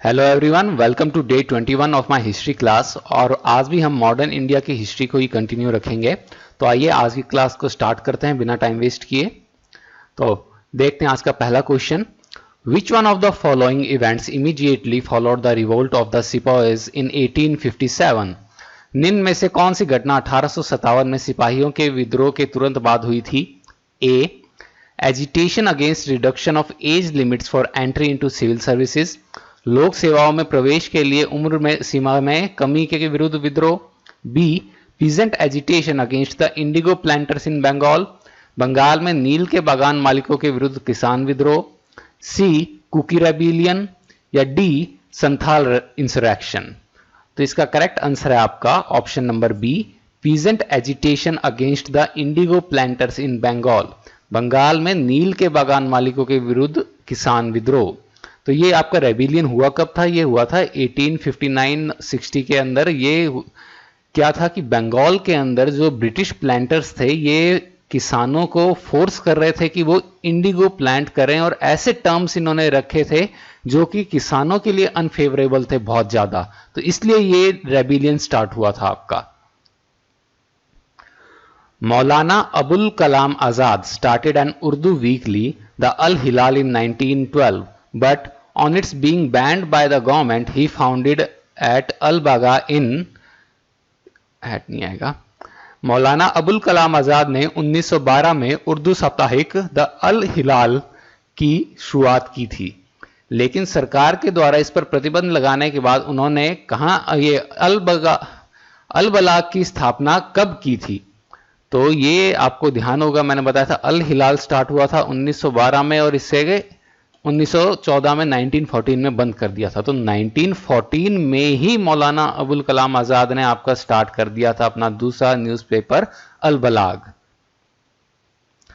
Hello everyone, welcome to day 21 of my history class. और आज भी हम मॉडर्न इंडिया की हिस्ट्री को ही कंटिन्यू रखेंगे। तो आइए आज की क्लास को स्टार्ट करते हैं बिना टाइम वेस्ट किए। तो देखते हैं आज का पहला question. Which one of the following events immediately followed the revolt of the sepoys in 1857? निम्न में से कौन सी घटना 1857 में सिपाहियों के विद्रोह के तुरंत बाद हुई थी? A, agitation against reduction of age limits for entry into civil services, लोक सेवाओं में प्रवेश के लिए उम्र में सीमा में कमी के विरुद्ध विद्रोह। B, peasant agitation against the indigo planters in Bengal, Bengal में नील के बागान मालिकों के विरुद्ध किसान विद्रोह। सी, कुकी रेबिलियन, या डी, संथाल इंसरेक्शन। तो इसका करेक्ट आंसर है आपका option number B, peasant agitation against the indigo planters in Bengal, Bengal में नील के बागान मालिकों के विरुद्ध किसान विद्रोह। तो ये आपका रेबिलियन हुआ कब था? ये हुआ था 1859-60 के अंदर। ये क्या था कि बंगाल के अंदर जो ब्रिटिश प्लांटर्स थे ये किसानों को फोर्स कर रहे थे कि वो इंडिगो प्लांट करें, और ऐसे टर्म्स इन्होंने रखे थे जो कि किसानों के लिए अनफेवरेबल थे बहुत ज्यादा। तो इसलिए ये रेबिलियन स्टार्ट हुआ था आपका। Maulana Abul Kalam Azad started an Urdu weekly, the Al Hilal, in 1912, but on its being banned by the government, he founded at Al Bagha in नहीं आएगा। मौलाना अबुल कलाम आजाद ने 1912 में उर्दू साप्ताहिक द अल हिलाल की शुरुआत की थी, लेकिन सरकार के द्वारा इस पर प्रतिबंध लगाने के बाद उन्होंने कहा ये अल बलाग की स्थापना कब की थी? तो ये आपको ध्यान होगा, मैंने बताया था अल हिलाल स्टार्ट हुआ था 1912 में, और इससे 1914 में 1914 में बंद कर दिया था। तो 1914 में ही मौलाना अबुल कलाम आजाद ने आपका स्टार्ट कर दिया था अपना दूसरा न्यूज़पेपर अल बलाग।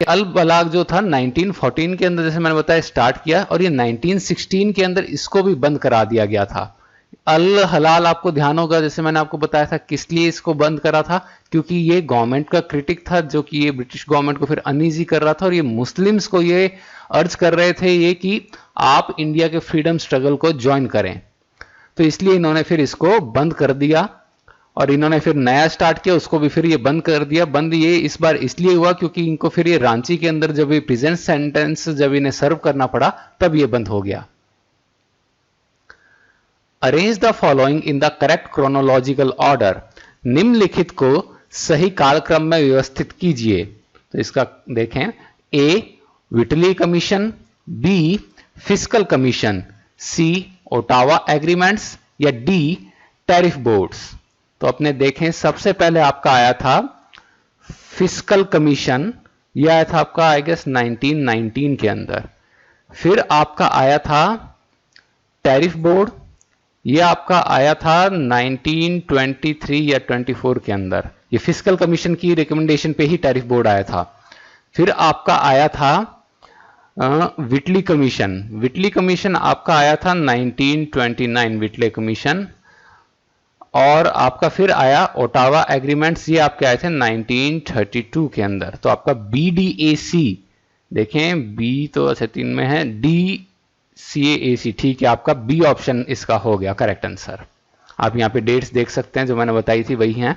अल बलाग जो था 1914 के अंदर, जैसे मैंने बताया, स्टार्ट किया, और ये 1916 के अंदर इसको भी बंद करा दिया गया था। अल हलाल आपको ध्यान होगा, जैसे मैंने आपको बताया था किस लिए इसको बंद करा था, क्योंकि ये गवर्नमेंट का क्रिटिक था, जो कि ये ब्रिटिश गवर्नमेंट को फिर अनईजी कर रहा था, और ये मुस्लिम्स को ये अर्ज कर रहे थे ये कि आप इंडिया के फ्रीडम स्ट्रगल को ज्वाइन करें। तो इसलिए इन्होंने फिर इसको बंद कर दिया, और इन्होंने फिर नया स्टार्ट किया, उसको भी फिर ये बंद कर दिया। बंद ये इस बार इसलिए हुआ क्योंकि इनको फिर ये रांची के अंदर जब ये प्रेजेंट सेंटेंस जब इन्हें सर्व करना पड़ा तब ये बंद हो गया। Arrange the following in the correct chronological order, निम्नलिखित को सही कालक्रम में व्यवस्थित कीजिए। तो इसका देखें, A, Whitley commission, B, fiscal commission, C, Ottawa agreements, या डी, टैरिफ बोर्ड्स। तो अपने देखें, सबसे पहले आपका आया था फिस्कल कमीशन, यह आया था आपका आई गेस 1919 के अंदर। फिर आपका आया था टैरिफ बोर्ड, ये आपका आया था 1923 या 24 के अंदर। ये फिस्कल कमीशन की रिकमेंडेशन पे ही टैरिफ बोर्ड आया था। फिर आपका आया था विटली कमीशन, विटली कमीशन आपका आया था 1929 विटले कमीशन। और आपका फिर आया ओटावा एग्रीमेंट्स, ये आपके आए थे 1932 के अंदर। तो आपका BDAC देखें, बी तो अच्छा 3 में है, DCAC, ठीक है, आपका बी ऑप्शन इसका हो गया करेक्ट आंसर। आप यहां पे डेट्स देख सकते हैं जो मैंने बताई थी वही हैं।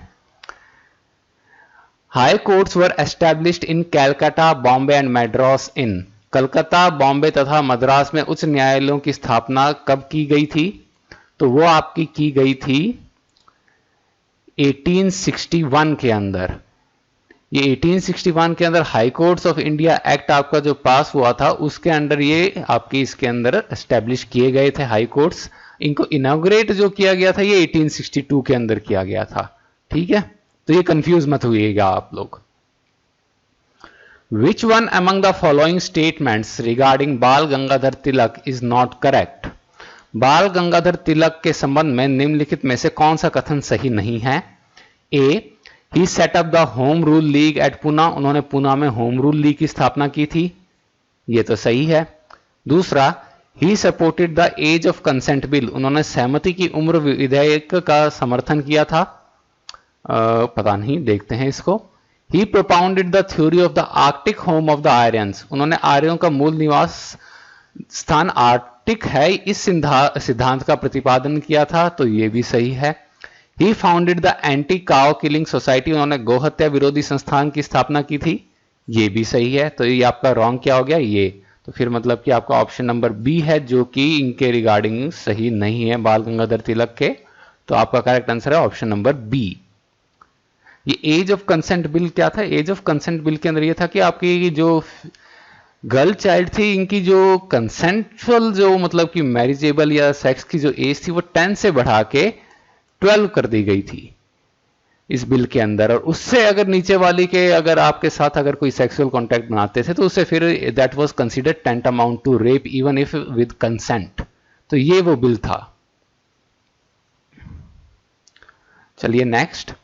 High courts were established in Calcutta, Bombay and Madras in, Calcutta, Bombay तथा मद्रास में उच्च न्यायालयों की स्थापना कब की गई थी? तो वो आपकी की गई थी 1861 के अंदर। ये 1861 के अंदर high courts of India act आपका जो पास हुआ था उसके अंडर ये आपके इसके अंदर एस्टेब्लिश किए गए थे हाई कोर्ट्स। इनको इनॉग्रेट जो किया गया था ये 1862 के अंदर किया गया था। ठीक है, तो ये कंफ्यूज मत होइएगा आप लोग। Which one among the following statements regarding बाल Gangadhar Tilak is not correct? बाल गंगाधर तिलक के संबंध में निम्नलिखित में से कौन सा कथन सही नहीं है? A, he set up the home rule league at Poona, उन्होंने पुना में होम रूल लीग की स्थापना की थी, ये तो सही है। दूसरा, he supported the age of consent bill, उन्होंने सहमति की उम्र विधेयक का समर्थन किया था, पता नहीं, देखते हैं इसको। He propounded the theory of the Arctic home of the Aryans, उन्होंने आर्यों का मूल निवास स्थान आर्कटिक स्टिक है इस सिद्धांत का प्रतिपादन किया था, तो ये भी सही है। He founded the anti cow killing society, उन्होंने गोहत्या विरोधी संस्थान की स्थापना की थी, ये भी सही है। तो ये आपका रॉन्ग क्या हो गया, ये। तो फिर मतलब कि आपका ऑप्शन नंबर बी है जो कि इनके रिगार्डिंग सही नहीं है, बाल गंगाधर तिलक के। तो आपका करेक्ट आंसर है ऑप्शन नंबर बी। ये एज ऑफ कंसेंट बिल क्या था? एज ऑफ कंसेंट बिल के अंदर ये था कि आपकी जो गर्ल चाइल्ड थी, इनकी जो कंसेंटुअल जो मतलब कि मैरिजेबल या सेक्स की जो एज थी वो 10 से बढ़ा के 12 कर दी गई थी इस बिल के अंदर। और उससे अगर नीचे वाली के अगर आपके साथ अगर कोई सेक्सुअल कांटेक्ट बनाते थे तो उससे फिर that was considered tantamount to rape even if with consent. तो ये वो बिल था। चलिए next,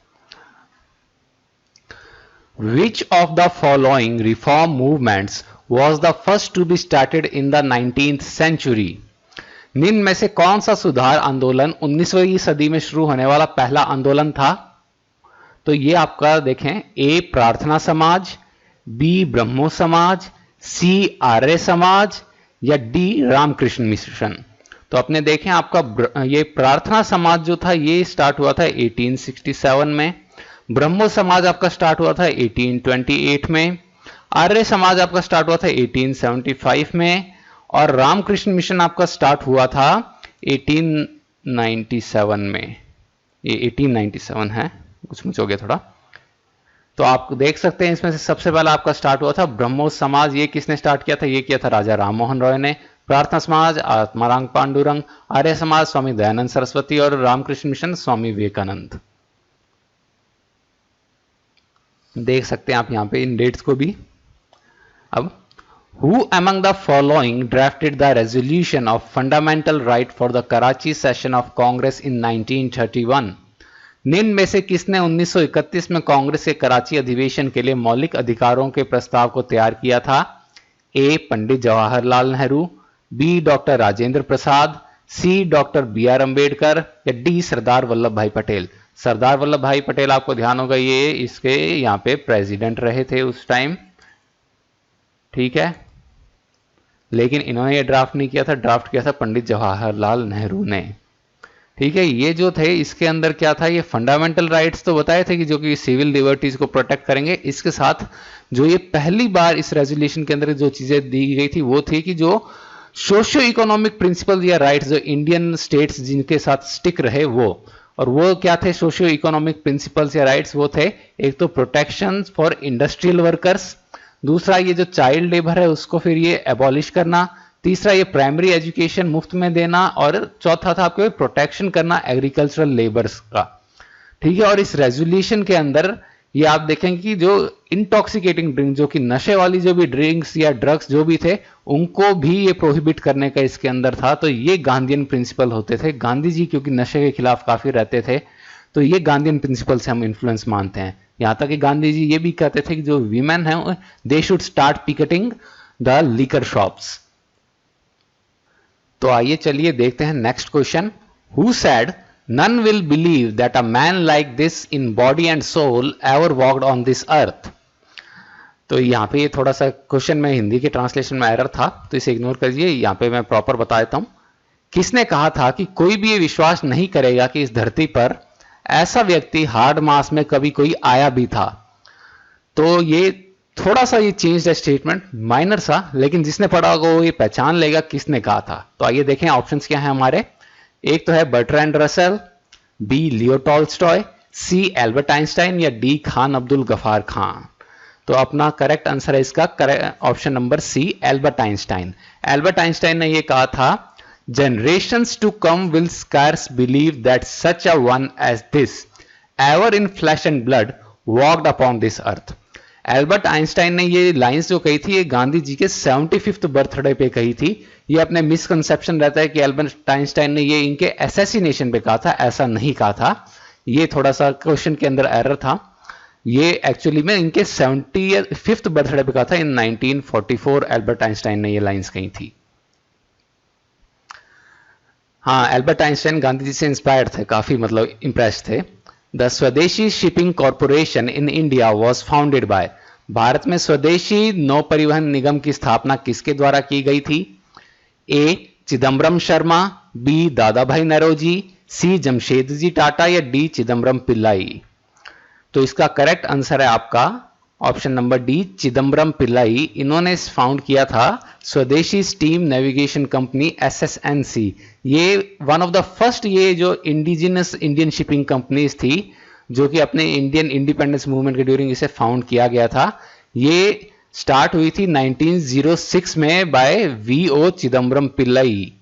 Which of the following reform movements was the first to be started in the 19th century? निम्न में से कौन सा सुधार आंदोलन 19वीं सदी में शुरू होने वाला पहला आंदोलन था? तो ये आपका देखें, ए प्रार्थना समाज, बी ब्रह्मो समाज, सी आर्य समाज या डी रामकृष्ण मिशन। तो अपने देखें आपका ये प्रार्थना समाज जो था ये स्टार्ट हुआ था 1867 में, ब्रह्मो समाज आपका स्टार्ट हुआ था 1828 में, आर्य समाज आपका स्टार्ट हुआ था 1875 में, और रामकृष्ण मिशन आपका स्टार्ट हुआ था 1897 में। ये 1897 है, कुछ मुझ हो गया थोड़ा। तो आप देख सकते हैं इसमें से सबसे पहला आपका स्टार्ट हुआ था ब्रह्मो समाज। ये किसने स्टार्ट किया था? ये किया था राजा राम मोहन रॉय ने। प्रार्थना समाज आत्माराम पांडुरंग, आर्य समाज स्वामी दयानंद सरस्वती और रामकृष्ण मिशन स्वामी विवेकानंद। देख सकते हैं आप यहां पे इन डेट्स को भी। अब Who among the following drafted the resolution of fundamental right for the Karachi session of Congress in 1931? निम्न में से किसने 1931 में कांग्रेस के कराची अधिवेशन के लिए मौलिक अधिकारों के प्रस्ताव को तैयार किया था? A Pandit Jawaharlal Nehru, B doctor Rajendra Prasad, C doctor B R Ambedkar या डी सरदार वल्लभ भाई पटेल। सरदार वल्लभ भाई पटेल आपको ध्यान होगा ये इसके यहाँ पे प्रेसिडेंट रहे थे उस टाइम, ठीक है, लेकिन इन्होंने ये ड्राफ्ट नहीं किया था, ड्राफ्ट किया था पंडित जवाहरलाल नेहरू ने, ठीक है। ये जो थे इसके अंदर क्या था, ये फंडामेंटल राइट्स तो बताए थे कि जो कि सिविल लिबर्टीज को प्रोटेक्ट करेंगे। इसके साथ जो ये पहली बार इस रेजोल्यूशन के अंदर जो चीजें दी गई थी वो थी कि जो सोशियो इकोनॉमिक प्रिंसिपल या राइट्स जो इंडियन स्टेट्स जिनके साथ स्टिक रहे वो, और वो क्या थे सोशियो इकोनॉमिक प्रिंसिपल्स या राइट्स, वो थे एक तो प्रोटेक्शन फॉर इंडस्ट्रियल वर्कर्स, दूसरा ये जो चाइल्ड लेबर है उसको फिर ये एबॉलिश करना, तीसरा ये प्राइमरी एजुकेशन मुफ्त में देना, और चौथा था आपको प्रोटेक्शन करना एग्रीकल्चरल लेबर्स का, ठीक है। और इस रेजोल्यूशन के अंदर ये आप देखेंगे कि जो इंटॉक्सिकेटिंग ड्रिंक, जो कि नशे वाली जो भी ड्रिंक्स या ड्रग्स जो भी थे उनको भी ये प्रोहिबिट करने का इसके अंदर था। तो ये गांधीयन प्रिंसिपल होते थे। गांधी जी क्योंकि नशे के खिलाफ काफी रहते थे तो ये गांधीयन प्रिंसिपल से हम इन्फ्लुएंस मानते हैं। यहां तक कि गांधी जी ये भी कहते थे कि जो वीमेन है they should start picketing the liquor shops. तो आइए चलिए देखते हैं next question. Who said none will believe that a man like this in body and soul ever walked on this earth? तो यहां पे ये थोड़ा सा क्वेश्चन में हिंदी के ट्रांसलेशन में एरर था तो इसे इग्नोर करिए। यहां पे मैं प्रॉपर बता देता हूं। किसने कहा था कि कोई भी ये विश्वास नहीं करेगा कि इस धरती पर ऐसा व्यक्ति हार्ड मास में कभी कोई आया भी था। तो ये थोड़ा सा ये चेंज है स्टेटमेंट, माइनर सा, लेकिन जिसने पढ़ा होगा वो ये पहचान लेगा किसने कहा था। तो आइए देखें ऑप्शंस क्या हैं हमारे। एक तो है Bertrand Russell, B Leo Tolstoy, C Albert Einstein या डी खान अब्दुल गफार खान। तो अपना करेक्ट आंसर है इसका option number C Albert Einstein. Albert Einstein ने यह कहा था generations to come will scarce believe that such a one as this ever in flesh and blood walked upon this earth। Albert Einstein ने ये lines जो कही थी ये गांधी जी के 75th बर्थडे पे कही थी। ये अपने मिसकंसेप्शन रहता है कि एल्बर्ट आइंस्टाइन ने ये इनके एसेसिनेशन पे कहा था, ऐसा नहीं कहा था। ये थोड़ा सा क्वेश्चन के अंदर एरर था। ये एक्चुअली में इनके 75th बर्थडे पे कहा था। इन 1944 एल्बर्ट आइंस्टाइन ने ये लाइंस कही थी। हाँ, एल्बर्ट आइंस्टाइन गांधी जी से इंस्पायर्ड थे, काफी मतलब इंप्रेस थे। द स्वदेशी shipping corporation in India was founded by. Bharat में स्वदेशी नौ परिवहन निगम की स्थापना किसके द्वारा की गई थी? ए चिदम्बरम शर्मा, बी दादा भाई नौरोजी, सी जमशेदजी टाटा या डी चिदम्बरम पिल्लाई। तो इसका करेक्ट आंसर है आपका option number D Chidambaram Pillai. इन्होंने फाउंड किया था स्वदेशी स्टीम नेविगेशन कंपनी SSNC। ये वन ऑफ द फर्स्ट, ये जो इंडिजिनस इंडियन शिपिंग कंपनीज थी जो कि अपने इंडियन इंडिपेंडेंस मूवमेंट के ड्यूरिंग इसे फाउंड किया गया था। ये स्टार्ट हुई थी 1906 में बाय VO चिदम्बरम पिल्लाई।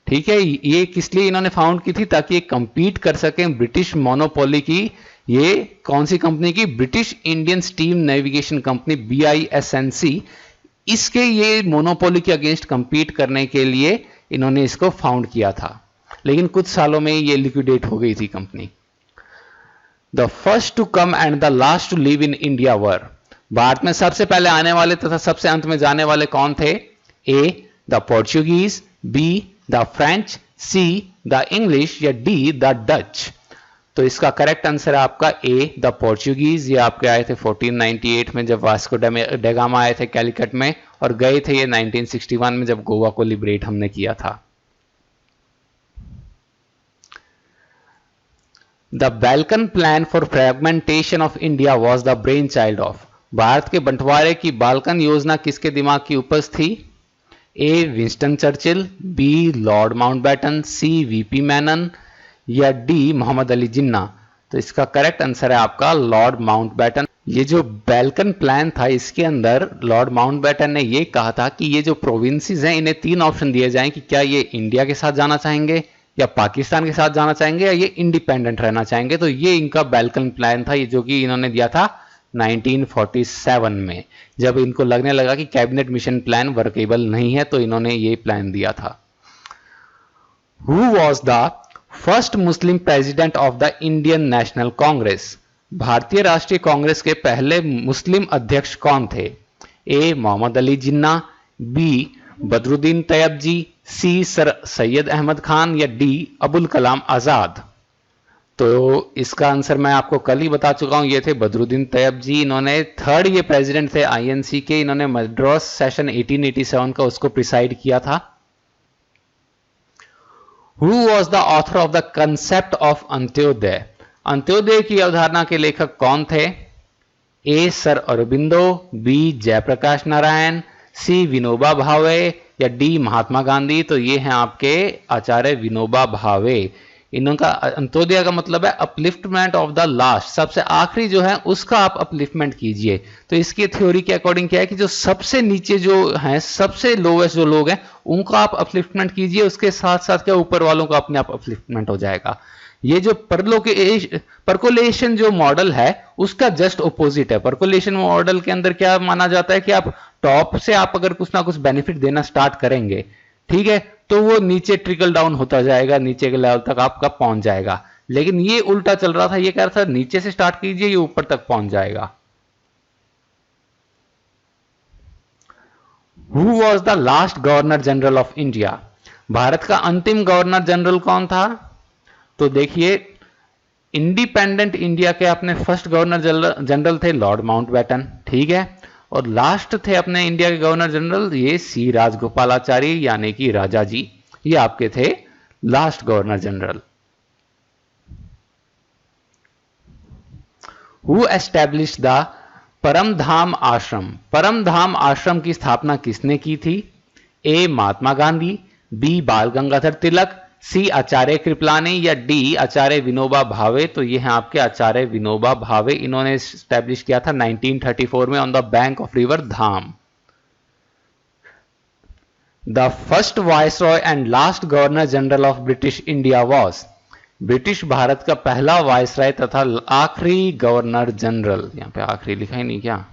ठीक है, ये किस लिए इन्होंने फाउंड की थी? ताकि ये कंपीट कर सकें ब्रिटिश मोनोपोली की। ये कौन सी कंपनी की? British Indian steam navigation company BISNC। इसके ये मोनोपोली के अगेंस्ट कंपीट करने के लिए इन्होंने इसको फाउंड किया था, लेकिन कुछ सालों में ये लिक्विडेट हो गई थी कंपनी। The first to come and the last to leave India इंडिया वर। भारत में सबसे पहले आने वाले तथा सबसे अंत में जाने वाले कौन थे? A the Portuguese, B the French, C the English या डी द डच। तो इसका करेक्ट आंसर है आपका ए द पोर्चुगीज। ये आपके आए थे 1498 में जब वास्को डेगामा आए थे कैलिकट में, और गए थे ये 1961 में जब गोवा को लिबरेट हमने किया था। The Balkan plan for fragmentation of India was the brain child of. भारत के बंटवारे की बाल्कन योजना किसके दिमाग की उपज थी? A Winston Churchill, B Lord Mountbatten, C VP Menon या डी मोहम्मद अली जिन्ना। तो इसका करेक्ट आंसर है आपका लॉर्ड माउंटबेटन। ये जो बैल्कन प्लान था इसके अंदर लॉर्ड माउंटबेटन ने ये कहा था कि ये जो प्रोविंसेस हैं इन्हें 3 ऑप्शन दिए जाएं कि क्या ये इंडिया के साथ जाना चाहेंगे या पाकिस्तान के साथ जाना चाहेंगे या ये इंडिपेंडेंट रहना चाहेंगे। तो ये इनका बैल्कन प्लान था, ये जो कि इन्होंने दिया था 1947 में, जब इनको लगने लगा कि कैबिनेट मिशन प्लान वर्केबल नहीं है तो इन्होंने ये प्लान दिया था। Who was the first Muslim president of the Indian national Congress. भारतीय राष्ट्रीय कांग्रेस के पहले मुस्लिम अध्यक्ष कौन थे? ए मोहम्मद अली जिन्ना, बी बदरुद्दीन तैयबजी, सी सर सैयद अहमद खान या डी अबुल कलाम आजाद। तो इसका आंसर मैं आपको कल ही बता चुका हूं, ये थे बदरुद्दीन तैयब जी। इन्होंने थर्ड ये प्रेसिडेंट थे INC के। इन्होंने मद्रास सेशन 1887 का उसको प्रिसाइड किया था। Who was the author of the concept of Antyodaya. Antyodaya की अवधारणा के लेखक कौन थे? ए सर अरबिंदो, बी जयप्रकाश नारायण, सी विनोबा भावे या डी महात्मा गांधी। तो ये हैं आपके आचार्य विनोबा भावे। इनका अंत्योदय का मतलब है अपलिफ्टमेंट ऑफ द लास्ट, सबसे आखिरी जो है उसका आप अपलिफ्टमेंट कीजिए। तो इसकी थ्योरी के अकॉर्डिंग क्या है कि जो सबसे नीचे जो है, सबसे लोवेस्ट जो लोग हैं उनका आप अपलिफ्टमेंट कीजिए, उसके साथ साथ क्या ऊपर वालों का अपने आप अपलिफ्टमेंट हो जाएगा। ये जो परकोलेशन जो मॉडल है उसका जस्ट ऑपोजिट है। परकोलेशन मॉडल के अंदर क्या माना जाता है कि आप टॉप से आप अगर कुछ ना कुछ बेनिफिट देना स्टार्ट करेंगे, ठीक है, तो वो नीचे ट्रिकल डाउन होता जाएगा, नीचे के लेवल तक आपका पहुंच जाएगा। लेकिन ये उल्टा चल रहा था, ये कह रहा था नीचे से स्टार्ट कीजिए, ये ऊपर तक पहुंच जाएगा। Who was the last governor general of India. Bharat का अंतिम गवर्नर जनरल कौन था? तो देखिए, इंडिपेंडेंट इंडिया के अपने फर्स्ट गवर्नर जनरल थे लॉर्ड माउंटबेटन, ठीक है, और लास्ट थे अपने इंडिया के गवर्नर जनरल ये सी राजगोपालाचारी यानी कि राजा जी। ये आपके थे last governor general. Who established the Paramdham Ashram. Paramdham आश्रम की स्थापना किसने की थी? ए महात्मा गांधी, बी बाल गंगाधर तिलक, सी आचार्य कृपलानी या डी आचार्य विनोबा भावे। तो ये हैं आपके आचार्य विनोबा भावे। इन्होंने स्टैब्लिश किया था 1934 में on the bank of river Dham. The first viceroy and last governor general of British India was. British Bharat का पहला वायसराय तथा आखिरी गवर्नर जनरल, यहां पे आखिरी लिखा ही नहीं क्या,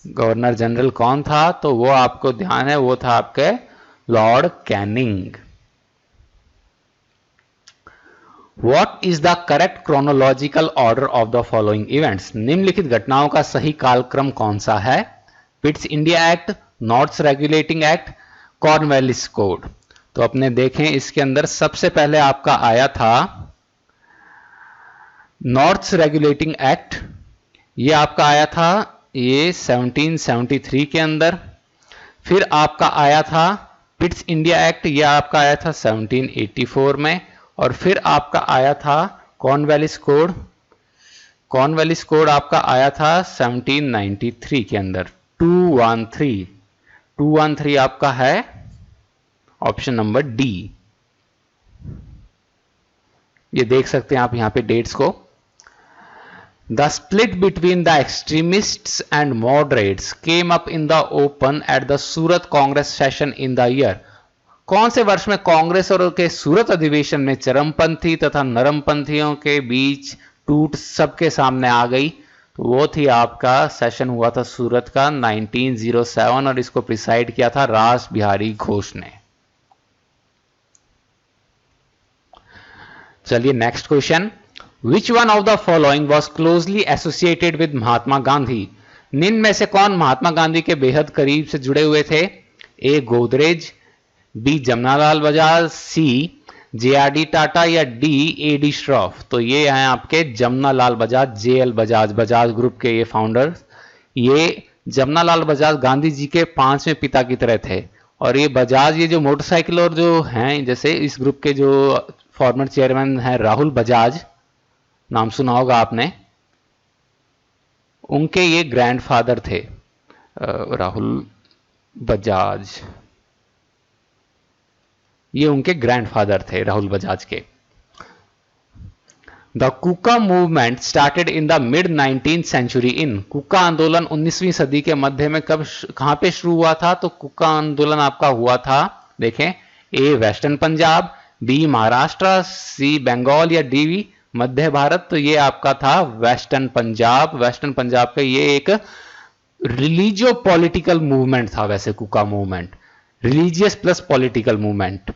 गवर्नर जनरल कौन था? तो वो आपको ध्यान है, वो था आपके Lord Canning. What is the correct chronological order of the following events? निम्नलिखित घटनाओं का सही कालक्रम कौन सा है? पिट्स India act, north regulating act, Cornwallis code. तो अपने देखें इसके अंदर सबसे पहले आपका आया था नॉर्थ रेगुलेटिंग एक्ट। ये आपका आया था ये 1773 के अंदर। फिर आपका आया था पिट्स इंडिया एक्ट, यह आपका आया था 1784 में, और फिर आपका आया था कॉर्नवालिस कोड। कॉर्नवालिस कोड आपका आया था 1793 के अंदर। 213 आपका है ऑप्शन नंबर डी। ये देख सकते हैं आप यहां पे डेट्स को। The split between the extremists and moderates came up in the open at the Surat Congress session in the year. कौन से वर्ष में कांग्रेस और के सूरत अधिवेशन में चरमपंथी तथा नरमपंथियों के बीच टूट सबके सामने आ गई? तो वो थी आपका सेशन हुआ था सूरत का 1907, और इसको प्रिसाइड किया था रास बिहारी घोष ने। चलिए next question. Which one of the following was closely associated with Mahatma Gandhi? निम्न में से कौन महात्मा गांधी के बेहद करीब से जुड़े हुए थे? ए गोदरेज, बी जमनालाल बजाज, सी जेआरडी टाटा, या डी एडी श्रॉफ? तो ये हैं आपके जमनालाल बजाज, जेएल बजाज, बजाज ग्रुप के ये फाउंडर। ये जमनालाल बजाज गांधी जी के पांचवें पिता की तरह थे। और ये बजाज, ये जो मोटरसाइकिल और जो हैं, जैसे इस ग्रुप के जो फॉर्मर चेयरमैन हैं राहुल बजाज, नाम सुना होगा आपने, उनके ये ग्रैंडफादर थे राहुल बजाज। ये उनके ग्रैंडफादर थे राहुल बजाज के। The Kuka movement started in the mid 19th century in. Kuka आंदोलन 19वीं सदी के मध्य में कहां पे शुरू हुआ था? तो कुका आंदोलन आपका हुआ था, देखें, ए वेस्टर्न पंजाब, बी महाराष्ट्र, सी बंगाल, या डी मध्य भारत? तो ये आपका था वेस्टर्न पंजाब। वेस्टर्न पंजाब का ये एक रिलीजियो पॉलिटिकल मूवमेंट था। वैसे Kuka movement religious plus political movement.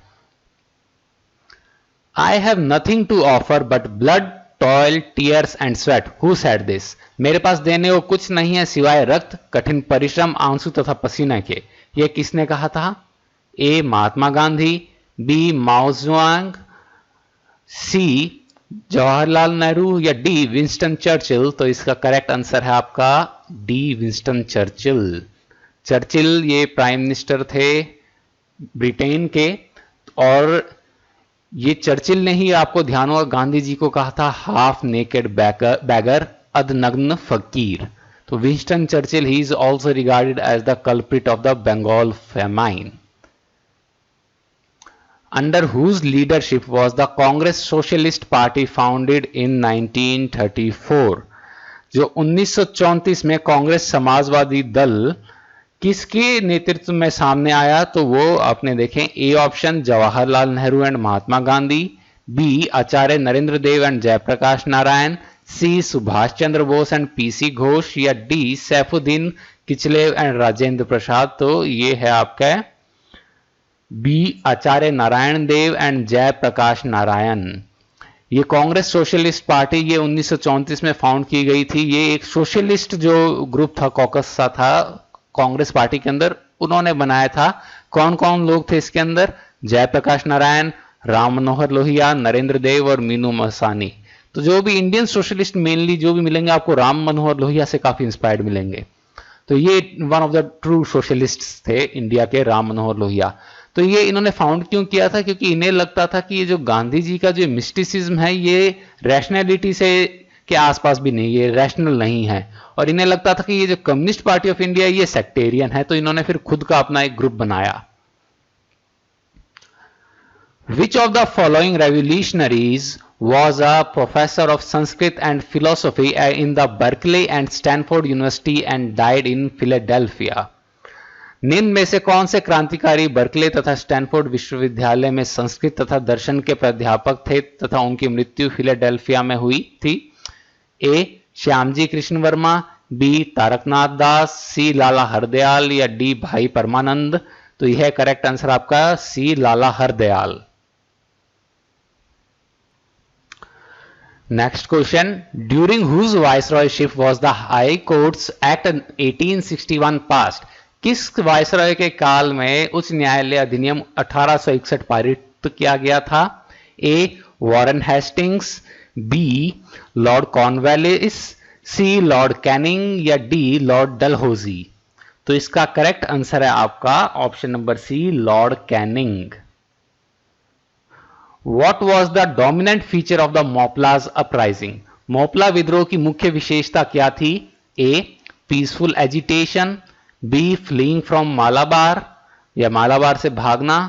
I have nothing to offer but blood, toil, tears and sweat. Who said this? मेरे पास देने को कुछ नहीं है सिवाय रक्त, कठिन परिश्रम, आंसू तथा पसीने के। यह किसने कहा था? ए महात्मा गांधी, बी माओ ज़ेडुंग, सी जवाहरलाल नेहरू, या डी विंस्टन चर्चिल? तो इसका करेक्ट आंसर है आपका डी विंस्टन चर्चिल। चर्चिल ये प्राइम मिनिस्टर थे ब्रिटेन के, और ये चर्चिल ने ही, आपको ध्यान होगा, गांधी जी को कहा था हाफ नेकेड बैगर, अधनग्न फकीर। तो Winston Churchill he is also regarded as the culprit of the Bengal famine. Under whose leadership was the Congress Socialist Party founded in 1934? जो 1934 में कांग्रेस समाजवादी दल किसके नेतृत्व में सामने आया? तो वो आपने देखें, A option Jawaharlal Nehru and Mahatma Gandhi, B Acharya Narendra Dev and Jayaprakash Narayan, C Subhash Chandra Bose and PC Ghosh, या डी सैफुद्दीन किचलेव एंड राजेंद्र प्रसाद? तो ये है आपका बी आचार्य नारायण देव एंड जयप्रकाश नारायण। ये कांग्रेस सोशलिस्ट पार्टी ये 1934 में फाउंड की गई थी। ये एक सोशलिस्ट जो ग्रुप था, कॉकस सा था कांग्रेस पार्टी के अंदर, उन्होंने बनाया था। कौन कौन लोग थे इसके अंदर? जयप्रकाश नारायण, राम मनोहर लोहिया, नरेंद्र देव और मीनू मसानी। तो जो भी इंडियन सोशलिस्ट मेनली जो भी मिलेंगे आपको राम मनोहर लोहिया से काफी इंस्पायर्ड मिलेंगे। तो ये one of the true socialist थे इंडिया के, राम मनोहर लोहिया। तो ये इन्होंने फाउंड क्यों किया था? क्योंकि इन्हें लगता था कि ये जो गांधी जी का जो मिस्टिसिज्म है ये रैशनैलिटी से के आसपास भी नहीं, ये रैशनल नहीं है, और इन्हें लगता था कि ये जो कम्युनिस्ट पार्टी ऑफ इंडिया ये सेक्टेरियन है। तो इन्होंने फिर खुद का अपना एक ग्रुप बनाया। Which of the following revolutionaries was a professor of Sanskrit and philosophy in the Berkeley and Stanford University and died in Philadelphia? निम्न में से कौन से क्रांतिकारी बर्कले तथा स्टैनफोर्ड विश्वविद्यालय में संस्कृत तथा दर्शन के प्राध्यापक थे तथा उनकी मृत्यु फिलाडेल्फिया में हुई थी? A Shyamji Krishna Varma, B Taraknath Das, C Lala Hardayal, या डी भाई परमानंद? तो यह करेक्ट आंसर आपका C Lala Hardayal. Next question, during whose viceroyship was the high courts act 1861 passed? किस वाइसरॉय के काल में उच्च न्यायालय अधिनियम 1861 पारित किया गया था? A Warren Hastings, B Lord Cornwallis, C Lord Canning, या डी लॉर्ड डलहौजी? तो इसका करेक्ट आंसर है आपका option number C, Lord Canning. What was the dominant feature of the Mopla's uprising? Moplah विद्रोह की मुख्य विशेषता क्या थी? A. Peaceful agitation, B. Fleeing from Malabar या मालाबार से भागना,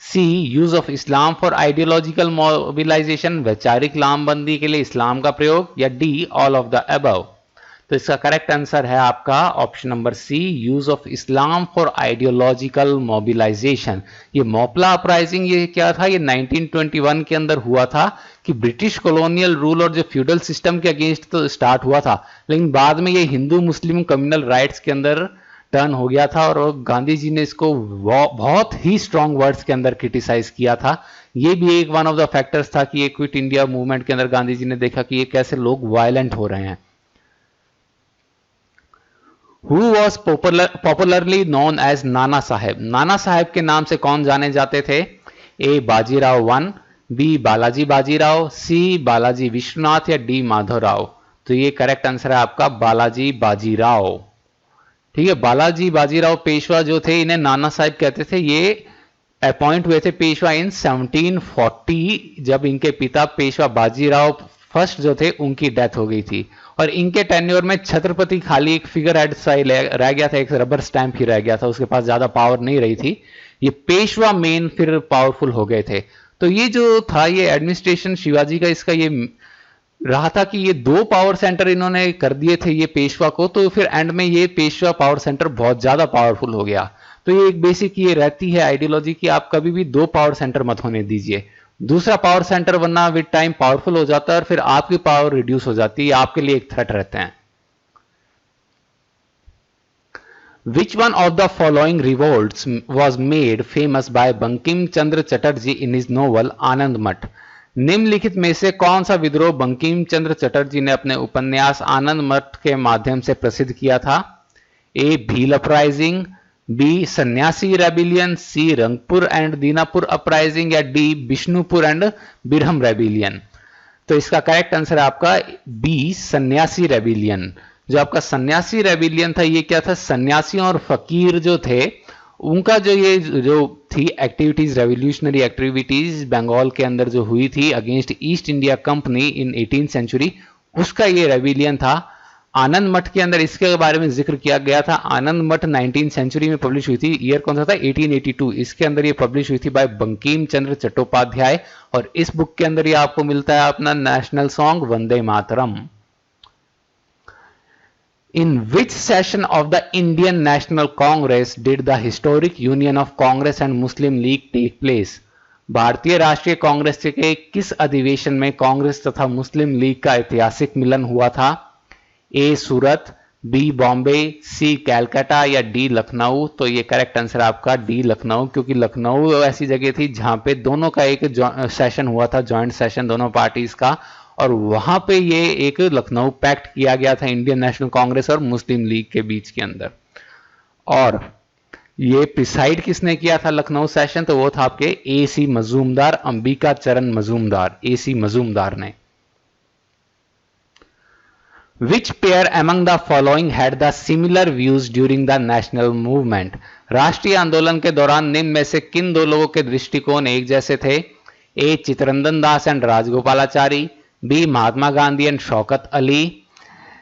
C. Use of Islam for ideological mobilization, वैचारिक लामबंदी के लिए इस्लाम का प्रयोग, या D. All of the above। तो इसका करेक्ट आंसर है आपका option number C, use of Islam for ideological mobilization. ये मोपला अपराइजिंग ये क्या था? ये 1921 के अंदर हुआ था कि ब्रिटिश कॉलोनियल रूल और जो फ्यूडल सिस्टम के अगेंस्ट तो स्टार्ट हुआ था, लेकिन बाद में ये हिंदू मुस्लिम कम्युनल राइट्स के अंदर टर्न हो गया था और गांधी जी ने इसको बहुत ही स्ट्रॉन्ग वर्ड्स के अंदर क्रिटिसाइज किया था। ये भी एक वन ऑफ द फैक्टर्स था कि ये क्विट इंडिया मूवमेंट के अंदर गांधी जी ने देखा कि ये कैसे लोग वायलेंट हो रहे हैं। Who was popularly known as Nana Saheb? Nana Saheb के नाम से कौन जाने जाते थे? A. Bajirao one, B. Balaji Bajirao, C. Balaji Vishwanath, या डी. माधवराव। तो ये करेक्ट आंसर है आपका बालाजी बाजीराव। ठीक है, बालाजी बाजीराव पेशवा जो थे, इन्हें नाना साहेब कहते थे। ये अपॉइंट हुए थे पेशवा इन 1740, जब इनके पिता पेशवा बाजीराव फर्स्ट जो थे उनकी डेथ हो गई थी, और इनके टेन्योर में छत्रपति खाली एक फिगर हेड सा ही रह गया था, एक रबर स्टैंप ही रह गया था, उसके पास ज्यादा पावर नहीं रही थी। ये पेशवा मेन फिर पावरफुल हो गए थे। तो ये जो था ये एडमिनिस्ट्रेशन शिवाजी का, इसका ये रहा था कि ये 2 पावर सेंटर इन्होंने कर दिए थे ये पेशवा को, तो फिर एंड में ये पेशवा पावर सेंटर बहुत ज्यादा पावरफुल हो गया। तो ये एक बेसिक ये रहती है आइडियोलॉजी कि आप कभी भी 2 पावर सेंटर मत होने दीजिए। दूसरा पावर सेंटर वरना विद टाइम पावरफुल हो जाता है और फिर आपकी पावर रिड्यूस हो जाती है, आपके लिए एक थ्रेट रहते हैं। Which one of the following revolts was made famous by Bankim Chandra Chatterjee in his novel आनंद मठ? निम्नलिखित में से कौन सा विद्रोह बंकिम चंद्र चटर्जी ने अपने उपन्यास आनंद मठ के माध्यम से प्रसिद्ध किया था? A. Bhil uprising, B. Sanyasi rebellion, C. Rangpur and Dinapur uprising, या D. Bishnupur and Birbhum rebellion. तो इसका करेक्ट आंसर है आपका बी. सन्यासी रेबिलियन। जो आपका सन्यासी रेबिलियन था, ये क्या था? सन्यासियों और फकीर जो थे उनका जो थी एक्टिविटीज, रेवोल्यूशनरी एक्टिविटीज बंगाल के अंदर जो हुई थी against East India Company in 18th century, उसका ये रेबिलियन था। आनंद मठ के अंदर इसके बारे में जिक्र किया गया था। आनंद मठ 19th सेंचुरी में पब्लिश हुई थी। ईयर कौन सा था? 1882। इसके अंदर ये पब्लिश हुई थी बाय बंकिम चंद्र चट्टोपाध्याय, और इस बुक के अंदर ये आपको मिलता है अपना national song Vande Mataram. In which session of the Indian National Congress did the historic union of Congress and Muslim League take place? भारतीय राष्ट्रीय कांग्रेस के किस अधिवेशन में कांग्रेस तथा मुस्लिम लीग का ऐतिहासिक मिलन हुआ था? ए. सूरत, बी. बॉम्बे, सी. कैलकाटा, या डी. लखनऊ। तो ये करेक्ट आंसर आपका डी. लखनऊ, क्योंकि लखनऊ ऐसी जगह थी जहां पे दोनों का एक सेशन हुआ था, जॉइंट सेशन दोनों पार्टीज का, और वहां पे ये एक लखनऊ पैक्ट किया गया था इंडियन नेशनल कांग्रेस और मुस्लिम लीग के बीच के अंदर। और ये प्रिसाइड किसने किया था लखनऊ सेशन? तो वो था आपके ए.सी. मजूमदार, अंबिका चरण मजूमदार, ए.सी. मजूमदार ने। Which pair among the following had the similar views during the national movement? राष्ट्रीय आंदोलन के दौरान निम्न में से किन 2 लोगों के दृष्टिकोण एक जैसे थे? A. Chittaranjan Das and Rajagopalachari, B. Mahatma Gandhi and Shaukat Ali,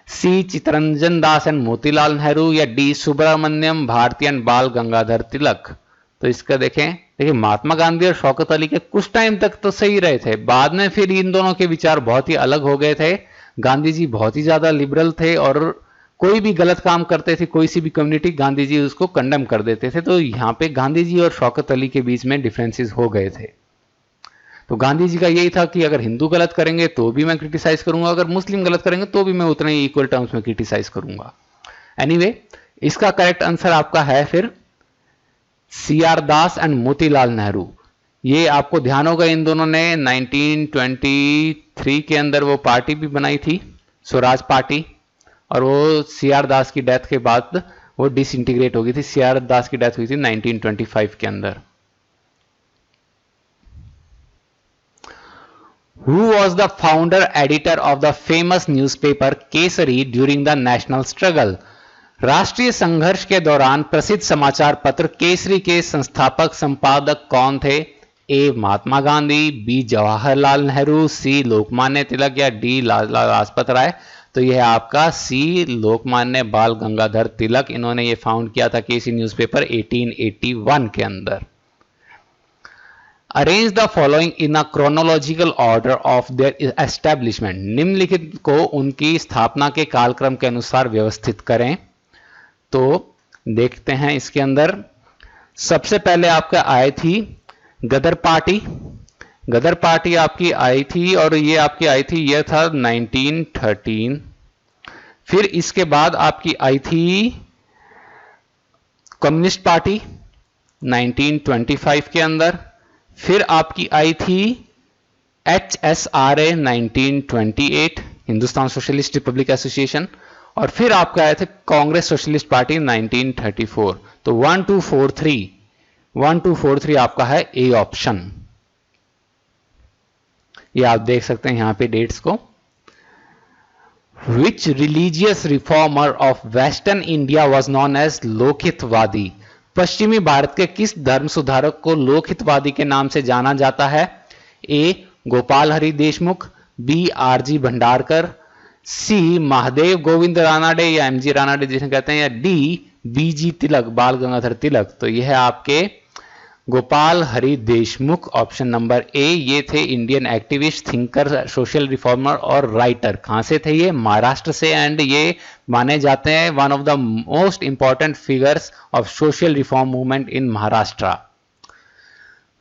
C. Chittaranjan Das and Motilal Nehru, या डी. सुब्रमण्यम भारती एंड बाल गंगाधर तिलक। तो इसका देखिए महात्मा गांधी और शौकत अली के कुछ टाइम तक तो सही रहे थे, बाद में फिर इन दोनों के विचार बहुत ही अलग हो गए थे। गांधी जी बहुत ही ज्यादा लिबरल थे और कोई भी गलत काम करते थे, कोई सी भी कम्युनिटी, गांधी जी उसको कंडेम कर देते थे। तो यहाँ पे गांधी जी और शौकत अली के बीच में डिफरेंसेस हो गए थे। तो गांधी जी का यही था कि अगर हिंदू गलत करेंगे तो भी मैं क्रिटिसाइज करूंगा, अगर मुस्लिम गलत करेंगे तो भी मैं उतने ही इक्वल टर्म्स में क्रिटिसाइज करूंगा। एनीवे, इसका करेक्ट आंसर आपका है फिर CR. Das and Motilal Nehru. ये आपको ध्यान होगा इन दोनों ने 1923 के अंदर वो पार्टी भी बनाई थी, स्वराज पार्टी, और वो सी.आर. दास की डेथ के बाद वो डिसइंटीग्रेट हो गई थी। सी.आर. दास की डेथ हुई थी 1925 के अंदर। Who was the founder editor of the famous newspaper Kesari during the national struggle? राष्ट्रीय संघर्ष के दौरान प्रसिद्ध समाचार पत्र केसरी के संस्थापक संपादक कौन थे? ए महात्मा गांधी, बी जवाहरलाल नेहरू, सी लोकमान्य तिलक या डी लाला लाजपत राय। तो यह है आपका सी लोकमान्य बाल गंगाधर तिलक। इन्होंने ये फाउंड किया था केसरी न्यूज़पेपर 1881 के अंदर। Arrange the following in a chronological order of their establishment. निम्नलिखित को उनकी स्थापना के कालक्रम के अनुसार व्यवस्थित करें। तो देखते हैं इसके अंदर सबसे पहले आपका आई थी गदर पार्टी। गदर पार्टी आपकी आई थी और ये आपकी आई थी, यह था 1913। फिर इसके बाद आपकी आई थी कम्युनिस्ट पार्टी 1925 के अंदर। फिर आपकी आई थी HSRA 1928, Hindustan socialist Republic association. और फिर आपका आए थे कांग्रेस सोशलिस्ट पार्टी 1934। तो 1243 आपका है ए ऑप्शन। ये आप देख सकते हैं यहां पे डेट्स को। Which religious reformer of western India was known as Lokhitwadi. पश्चिमी भारत के किस धर्म सुधारक को लोकहितवादी के नाम से जाना जाता है? ए गोपाल हरि देशमुख, बी RG भंडारकर, सी महादेव गोविंद रानाडे या MG रानाडे जिसे कहते हैं, या डी BG तिलक बाल गंगाधर तिलक। तो यह है आपके गोपाल हरि देशमुख, ऑप्शन नंबर ए। ये थे Indian activist, thinker, social reformer और राइटर। कहां से थे ये? महाराष्ट्र से। एंड ये माने जाते हैं one of the most important figures of social reform movement in Maharashtra.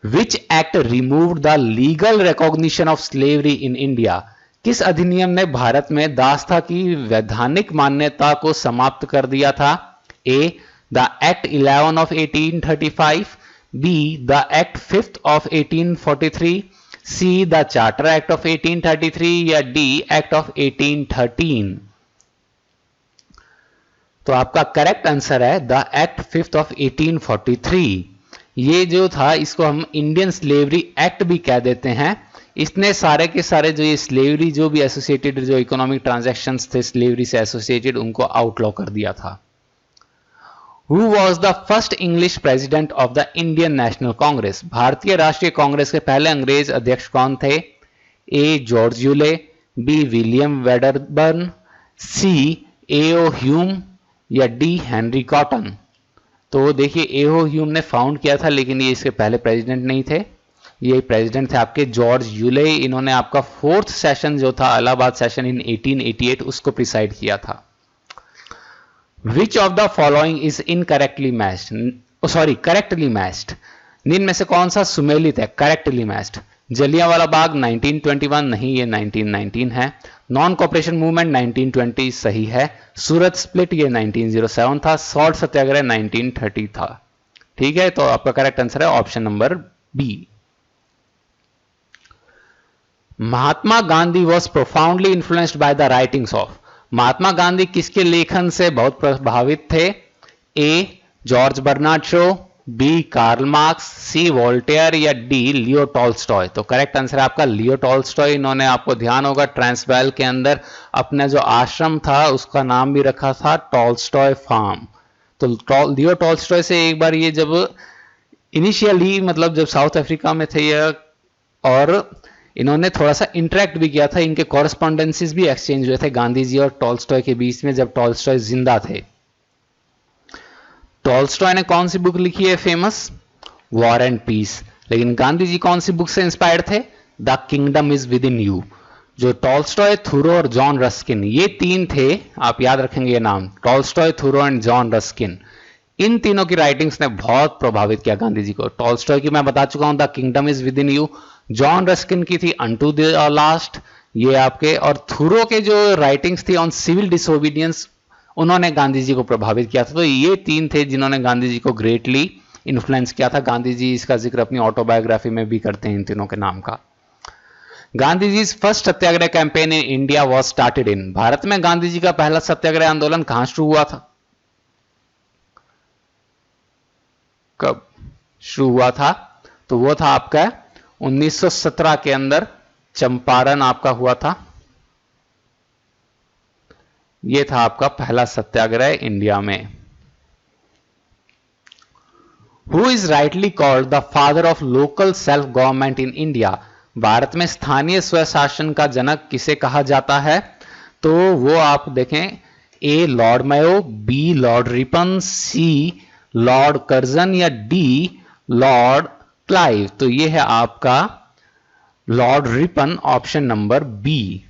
Which act removed the legal recognition of slavery in India. किस अधिनियम ने भारत में दासता की वैधानिक मान्यता को समाप्त कर दिया था? A the act 11 of 1835, B the act 5th of 1843, C the charter act of 1833 या डी एक्ट ऑफ 1813। तो आपका करेक्ट आंसर है द एक्ट 5th ऑफ 1843। ये जो था इसको हम इंडियन स्लेवरी एक्ट भी कह देते हैं। इसने सारे के सारे जो ये स्लेवरी जो भी एसोसिएटेड जो इकोनॉमिक ट्रांजैक्शंस थे स्लेवरी से एसोसिएटेड, उनको आउटलॉ कर दिया था। Who was the first English president of the Indian National Congress? भारतीय राष्ट्रीय कांग्रेस के पहले अंग्रेज अध्यक्ष कौन थे? A George Yule, B William Wedderburn, C A.O. Hume या डी हेनरी कॉटन। तो देखिए A.O. ह्यूम ने फाउंड किया था, लेकिन ये इसके पहले प्रेसिडेंट नहीं थे। ये प्रेसिडेंट थे आपके जॉर्ज यूले। इन्होंने आपका 4th सेशन जो था इलाहाबाद सेशन इन 1888 उसको प्रिसाइड किया था। Which of the following is incorrectly matched? Correctly matched. निम्न में से कौन सा सुमेलित है? Correctly matched. जलियांवाला बाग 1921 नहीं, ये 1919 है। नॉन कॉपरेशन मूवमेंट 1920 सही है। सूरत स्प्लिट ये 1907 था। सॉल्ट सत्याग्रह 1930 था। ठीक है, तो आपका करेक्ट आंसर है option number B. Mahatma Gandhi was profoundly influenced by the writings of. Mahatma Gandhi किसके लेखन से बहुत प्रभावित थे? A George Bernard Shaw, B Karl Marx, C Voltaire या डी लियो टॉल्स्टॉय। तो करेक्ट आंसर है आपका लियो टॉल्स्टॉय। इन्होंने, आपको ध्यान होगा, ट्रांसवैल के अंदर अपना जो आश्रम था उसका नाम भी रखा था टॉल्स्टॉय फार्म। तो लियो टॉल्स्टॉय से एक बार ये जब इनिशियली मतलब जब साउथ अफ्रीका में थे ये, और इन्होंने थोड़ा सा इंटरेक्ट भी किया था, इनके कॉरेस्पॉन्डेंसेस भी एक्सचेंज हुए थे गांधी जी और टॉल्स्टॉय के बीच में जब टॉल्स्टॉय जिंदा थे। टॉल्स्टॉय ने कौन सी बुक लिखी है फेमस? War and piece. लेकिन गांधी जी कौन सी बुक से इंस्पायर्ड थे? The kingdom is with in you. जो टॉल्स्टॉय, थूरो और जॉन रस्किन, ये तीन थे, आप याद रखेंगे ये नाम, टॉल्स्टॉय, थूरो एंड जॉन रस्किन। इन तीनों की राइटिंग्स ने बहुत प्रभावित किया गांधी जी को। टॉल्स्टॉय की मैं बता चुका हूं the kingdom is with in you. John Ruskin की थी अनटू द लास्ट, ये आपके, और थूरो के जो राइटिंग्स थी ऑन सिविल डिसोबीडियंस, उन्होंने गांधी जी को प्रभावित किया था। तो ये तीन थे जिन्होंने गांधी जी को ग्रेटली इन्फ्लुएंस किया था। गांधी जी इसका जिक्र अपनी ऑटोबायोग्राफी में भी करते हैं इन तीनों के नाम का। Gandhi ji first Satyagraha campaign in India was started in. भारत में गांधी जी का पहला सत्याग्रह आंदोलन कहां शुरू हुआ था? कब शुरू हुआ था? तो वो था आपका 1917 के अंदर, चंपारण आपका हुआ था। ये था आपका पहला सत्याग्रह इंडिया में। Who is rightly called the father of local self government in India? Bharat में स्थानीय स्वशासन का जनक किसे कहा जाता है? तो वो आप देखें, A Lord Mayo, B Lord Ripon, C Lord Curzon या डी लॉर्ड क्लाइव। तो ये है आपका Lord Ripon, option number B.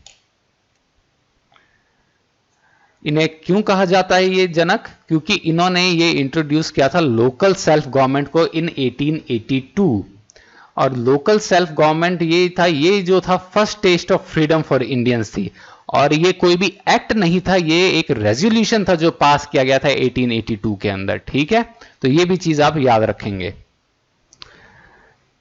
इन्हें क्यों कहा जाता है ये जनक? क्योंकि इन्होंने ये इंट्रोड्यूस किया था लोकल सेल्फ गवर्नमेंट को इन 1882। और लोकल सेल्फ गवर्नमेंट ये था, ये जो था first test of freedom for Indians थी। और ये कोई भी एक्ट नहीं था, ये एक रेजोल्यूशन था जो पास किया गया था 1882 के अंदर। ठीक है, तो ये भी चीज आप याद रखेंगे।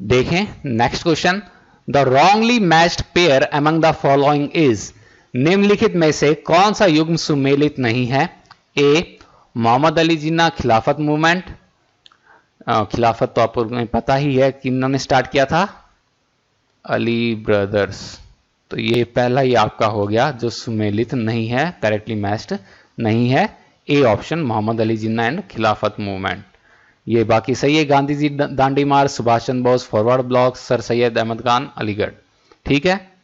देखें next question, the wrongly matched pair among the following is? निम्नलिखित में से कौन सा युग्म सुमेलित नहीं है? ए मोहम्मद अली जिन्ना खिलाफत मूवमेंट, खिलाफत तो आपको पता ही है कि इन्होंने स्टार्ट किया था, अली ब्रदर्स। तो ये पहला ही आपका हो गया जो सुमेलित नहीं है, करेक्टली मैच्ड नहीं है, A option Mohammad Ali Jinnah and Khilafat movement. ये बाकी सही है, Gandhi ji Dandi march, Subhash Chandra Bose forward bloc, sir Syed Ahmad Khan Aligarh. ठीक है।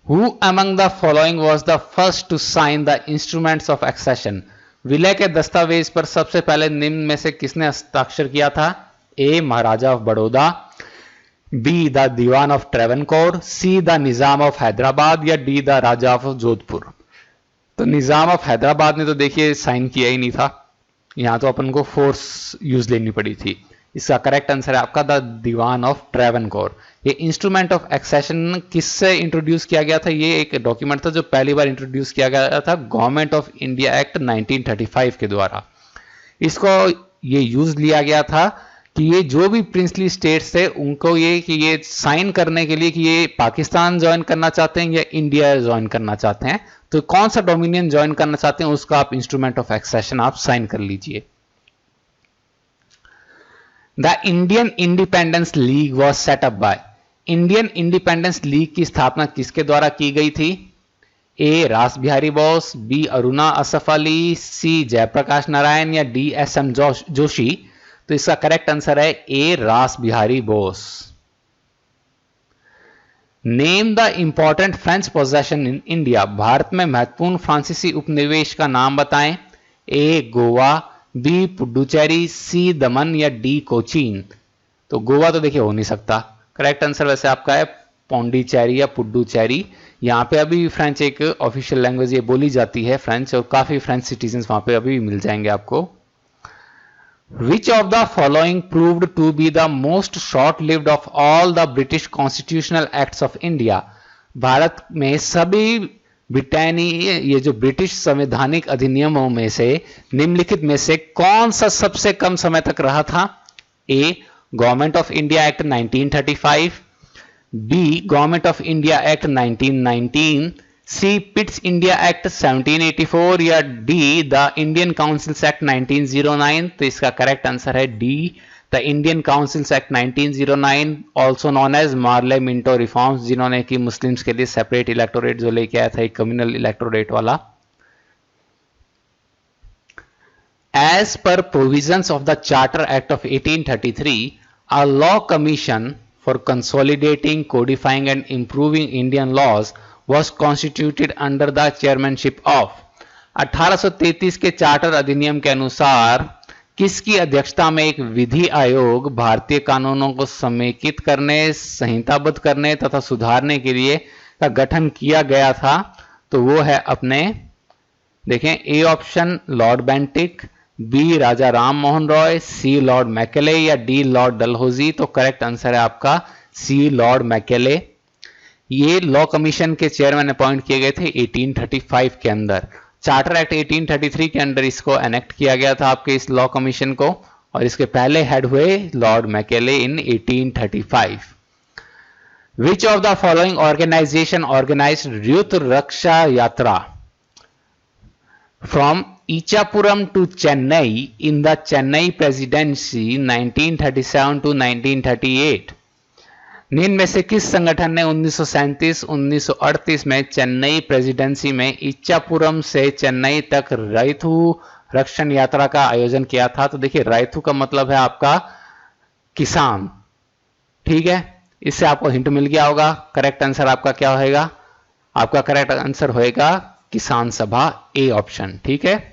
Who among the following was the first to sign the instruments of accession? विलय के दस्तावेज पर सबसे पहले निम्न में से किसने हस्ताक्षर किया था? A Maharaja of Baroda, B the Diwan of Travancore, C the Nizam of Hyderabad या D the Raja of Jodhpur. तो निजाम ऑफ हैदराबाद ने तो देखिए साइन किया ही नहीं था, यहां तो अपन को फोर्स यूज लेनी पड़ी थी। इसका करेक्ट आंसर है आपका द दीवान ऑफ ट्रेवनकोर। ये इंस्ट्रूमेंट ऑफ एक्सेशन किससे इंट्रोड्यूस किया गया था? ये एक डॉक्यूमेंट था जो पहली बार इंट्रोड्यूस किया गया था गवर्नमेंट ऑफ इंडिया एक्ट 1935 के द्वारा। इसको ये यूज लिया गया था कि ये जो भी प्रिंसली स्टेट्स थे उनको ये कि ये साइन करने के लिए कि ये पाकिस्तान ज्वाइन करना चाहते हैं या इंडिया ज्वाइन करना चाहते हैं, तो कौन सा डोमिनियन ज्वाइन करना चाहते हैं उसका आप इंस्ट्रूमेंट ऑफ एक्सेशन आप साइन कर लीजिए। The Indian Independence League was set up by? Indian Independence League की स्थापना किसके द्वारा की गई थी? A Ras Bihari Bose, B Aruna Asaf Ali, C Jayaprakash Narayan या डी एस एम जोशी। तो इसका करेक्ट आंसर है ए Ras Bihari Bose. Name the important French possession in India? Bharat में महत्वपूर्ण फ्रांसीसी उपनिवेश का नाम बताएं। ए गोवा, बी पुडुचेरी, सी दमन या डी कोचीन। तो गोवा तो देखिए हो नहीं सकता, करेक्ट आंसर वैसे आपका है पौंडीचेरी या पुडुचेरी। यहाँ पे अभी फ्रेंच एक ऑफिशियल लैंग्वेज ये बोली जाती है फ्रेंच, और काफी फ्रेंच सिटीजन वहां पे अभी भी मिल जाएंगे आपको। Which of the following proved to be the most short-lived of all the British constitutional acts of India? Bharat में सभी ब्रिटानी ये जो ब्रिटिश संवैधानिक अधिनियमों में से निम्नलिखित में से कौन सा सबसे कम समय तक रहा था? A government of India act 1935, B government of India act 1919, C Pitt's India act 1784 या D the Indian councils act 1909। तो इसका करेक्ट आंसर है D the Indian councils act 1909, also known as Morley Minto reforms, जिन्होंने कि Muslims के लिए separate electorate जो लेके आया था एक कम्युनल इलेक्टोरेट वाला। As per provisions of the charter act of 1833, a law commission for consolidating, codifying and improving Indian laws was constituted under the chairmanship of। 1833 के चार्टर अधिनियम के अनुसार किसकी अध्यक्षता में एक विधि आयोग भारतीय कानूनों को समेकित करने, संहिताबद्ध करने तथा सुधारने के लिए का गठन किया गया था? तो वो है अपने देखें A option Lord Bentinck, B Raja Ram Mohan Roy, C Lord Macaulay या डी लॉर्ड डलहौजी। तो करेक्ट आंसर है आपका सी लॉर्ड मैकेले। ये लॉ कमीशन के चेयरमैन अपॉइंट किए गए थे 1835 के अंदर। चार्टर एक्ट 1833 के अंदर इसको एनेक्ट किया गया था आपके इस लॉ कमीशन को, और इसके पहले हेड हुए Lord Macaulay in 1835। Which of the following organization organized युद्ध रक्षा यात्रा from Ichapuram to Chennai in the Chennai Presidency 1937 to 1938? निम्न में से किस संगठन ने 1937-1938 में चेन्नई प्रेसिडेंसी में इच्छापुरम से चेन्नई तक रैथु रक्षण यात्रा का आयोजन किया था? तो देखिए, रैथु का मतलब है आपका किसान, ठीक है। इससे आपको हिंट मिल गया होगा। करेक्ट आंसर आपका क्या होगा? आपका करेक्ट आंसर होएगा किसान सभा, ए ऑप्शन, ठीक है।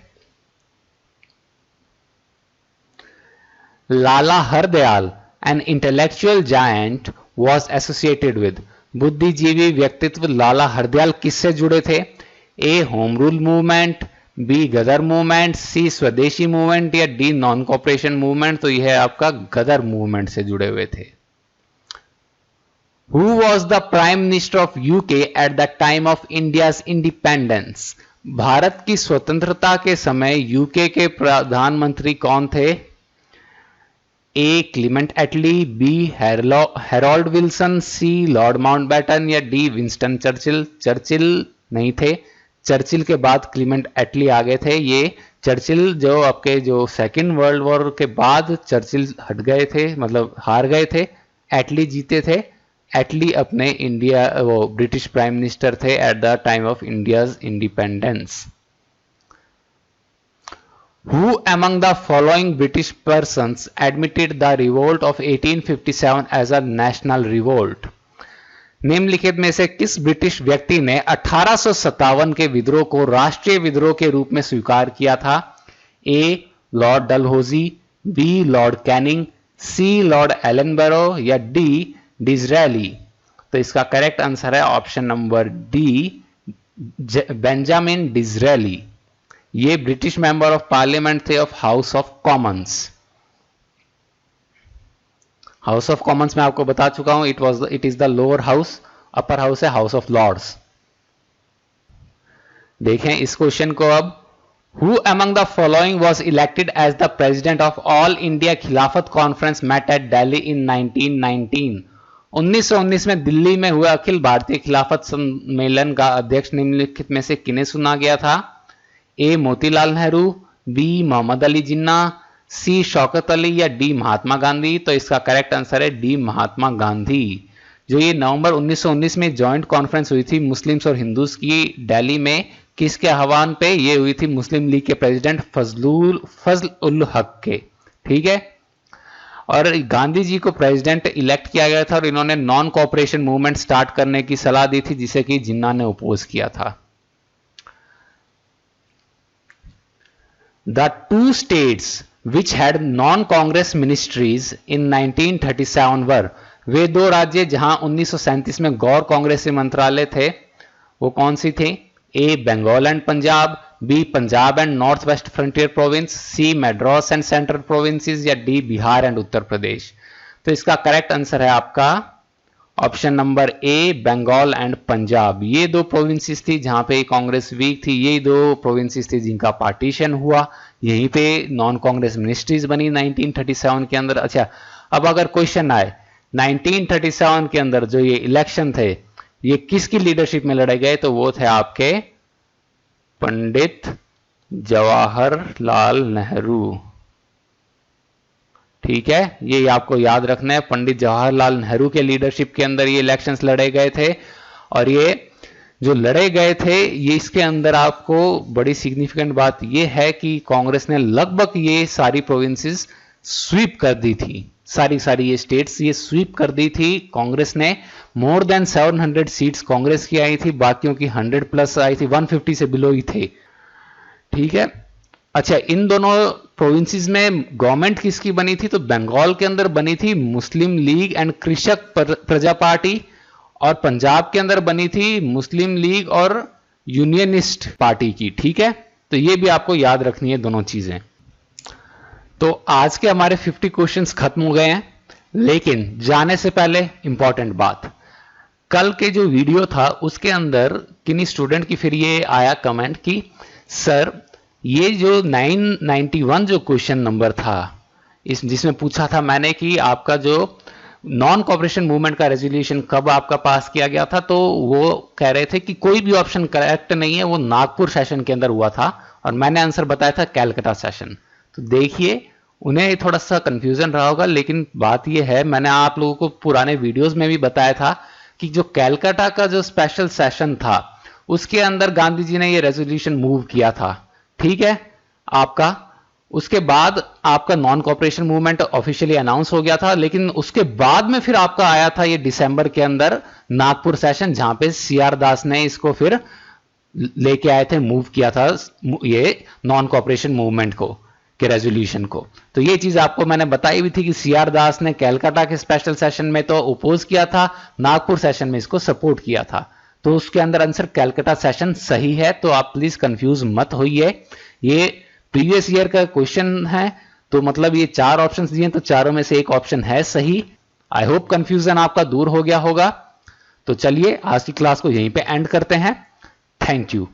Lala Hardayal an intellectual giant was associated with, बुद्धिजीवी व्यक्तित्व लाला हरदयाल किससे जुड़े थे? A home rule movement, B Ghadar movement, C Swadeshi movement या डी नॉन कॉपरेशन मूवमेंट? तो यह आपका गदर मूवमेंट से जुड़े हुए थे। Who was the Prime Minister of UK at the time of India's independence? Bharat की स्वतंत्रता के समय यूके के प्रधानमंत्री कौन थे? ए क्लीमेंट एटली, बी हैरोल्ड विल्सन, सी लॉर्ड माउंटबेटन या डी विंस्टन चर्चिल? चर्चिल नहीं थे, चर्चिल के बाद क्लीमेंट एटली आ गए थे। ये चर्चिल जो आपके जो सेकेंड वर्ल्ड वॉर के बाद चर्चिल हट गए थे, मतलब हार गए थे, एटली जीते थे। एटली अपने इंडिया वो ब्रिटिश प्राइम मिनिस्टर थे at the time of India's independence. Who among the following British persons admitted the revolt of 1857 as a national revolt? निम्नलिखित में से किस ब्रिटिश व्यक्ति ने 1857 के विद्रोह को राष्ट्रीय विद्रोह के रूप में स्वीकार किया था? A Lord Dalhousie, B Lord Canning, C Lord Ellenborough या डी डिज़रायली? तो इसका करेक्ट आंसर है option number D, Benjamin Disraeli. ये ब्रिटिश मेंबर ऑफ पार्लियामेंट थे of House of Commons. House of Commons में आपको बता चुका हूं, it is the lower house, upper house है हाउस ऑफ लॉर्ड्स। देखें इस क्वेश्चन को अब। Who among the following was elected as the president of All India Khilafat Conference met at Delhi in 1919? 1919 में दिल्ली में हुए अखिल भारतीय खिलाफत सम्मेलन का अध्यक्ष निम्नलिखित में से किन्हें चुना गया था? ए मोतीलाल नेहरू, बी मोहम्मद अली जिन्ना, सी शौकत अली या डी महात्मा गांधी? तो इसका करेक्ट आंसर है डी महात्मा गांधी। जो ये नवंबर 1919 में जॉइंट कॉन्फ्रेंस हुई थी मुस्लिम्स और हिंदूज की दिल्ली में, किसके आह्वान पे ये हुई थी? मुस्लिम लीग के प्रेसिडेंट फजल उल हक के, ठीक है। और गांधी जी को प्रेसिडेंट इलेक्ट किया गया था और इन्होंने नॉन कोऑपरेशन मूवमेंट स्टार्ट करने की सलाह दी थी, जिसे कि जिन्ना ने अपोज किया था। The two states which had non Congress ministries in 1937 were, वे दो राज्य जहां 1937 में गौर कांग्रेसी मंत्रालय थे, वो कौन सी थी? A Bengal and Punjab, B Punjab and north west frontier province, C Madras and central provinces या डी बिहार एंड उत्तर प्रदेश? तो इसका करेक्ट आंसर है आपका option number A Bengal and Punjab. ये दो प्रोविंसेस थी जहां पे कांग्रेस वीक थी, ये दो प्रोविंसेस थी जिनका पार्टीशन हुआ, यहीं पे नॉन कांग्रेस मिनिस्ट्रीज बनी 1937 के अंदर। अच्छा, अब अगर क्वेश्चन आए 1937 के अंदर जो ये इलेक्शन थे ये किसकी लीडरशिप में लड़े गए? तो वो थे आपके पंडित जवाहरलाल नेहरू, ठीक है। ये आपको याद रखना है, पंडित जवाहरलाल नेहरू के लीडरशिप के अंदर ये इलेक्शंस लड़े गए थे। और ये जो लड़े गए थे ये इसके अंदर आपको बड़ी सिग्निफिकेंट बात ये है कि कांग्रेस ने लगभग ये सारी प्रोविंसेस स्वीप कर दी थी, सारी ये स्टेट्स ये स्वीप कर दी थी कांग्रेस ने। मोर देन 700 सीट्स कांग्रेस की आई थी, बाकियों की 100 प्लस आई थी, 150 से बिलो ही थे, ठीक है। अच्छा, इन दोनों प्रोविंसेस में गवर्नमेंट किसकी बनी थी? तो बंगाल के अंदर बनी थी मुस्लिम लीग एंड कृषक प्रजा पार्टी, और पंजाब के अंदर बनी थी मुस्लिम लीग और यूनियनिस्ट पार्टी की, ठीक है। तो ये भी आपको याद रखनी है दोनों चीजें। तो आज के हमारे 50 क्वेश्चंस खत्म हो गए हैं, लेकिन जाने से पहले इंपॉर्टेंट बात, कल के जो वीडियो था उसके अंदर किन्हीं स्टूडेंट की फिर ये आया कमेंट कि सर ये जो 991 जो क्वेश्चन नंबर था जिसमें पूछा था मैंने कि आपका जो नॉन कॉपरेशन मूवमेंट का रेजोल्यूशन कब आपका पास किया गया था, तो वो कह रहे थे कि कोई भी ऑप्शन करेक्ट नहीं है, वो नागपुर सेशन के अंदर हुआ था, और मैंने आंसर बताया था कैलकाटा सेशन। तो देखिए उन्हें थोड़ा सा कंफ्यूजन रहा होगा, लेकिन बात यह है, मैंने आप लोगों को पुराने वीडियोस में भी बताया था कि जो कैलकाटा का जो स्पेशल सेशन था उसके अंदर गांधी जी ने ये रेजोल्यूशन मूव किया था, ठीक है आपका। उसके बाद आपका non cooperation movement officially announce हो गया था, लेकिन उसके बाद में फिर आपका आया था ये दिसंबर के अंदर नागपुर सेशन, जहां पे सीआर दास ने इसको फिर लेके आए थे, मूव किया था ये नॉन कॉपरेशन मूवमेंट को के रेजोल्यूशन को। तो ये चीज आपको मैंने बताई भी थी कि सीआर दास ने कैलकाटा के स्पेशल सेशन में तो अपोज किया था, नागपुर सेशन में इसको सपोर्ट किया था। तो उसके अंदर आंसर कैलकाटा सेशन सही है, तो आप प्लीज कंफ्यूज मत होइए। ये प्रीवियस ईयर का क्वेश्चन है, तो मतलब ये 4 ऑप्शंस दिए, तो चारों में से एक ऑप्शन है सही। आई होप कंफ्यूजन आपका दूर हो गया होगा। तो चलिए आज की क्लास को यहीं पे एंड करते हैं। Thank you.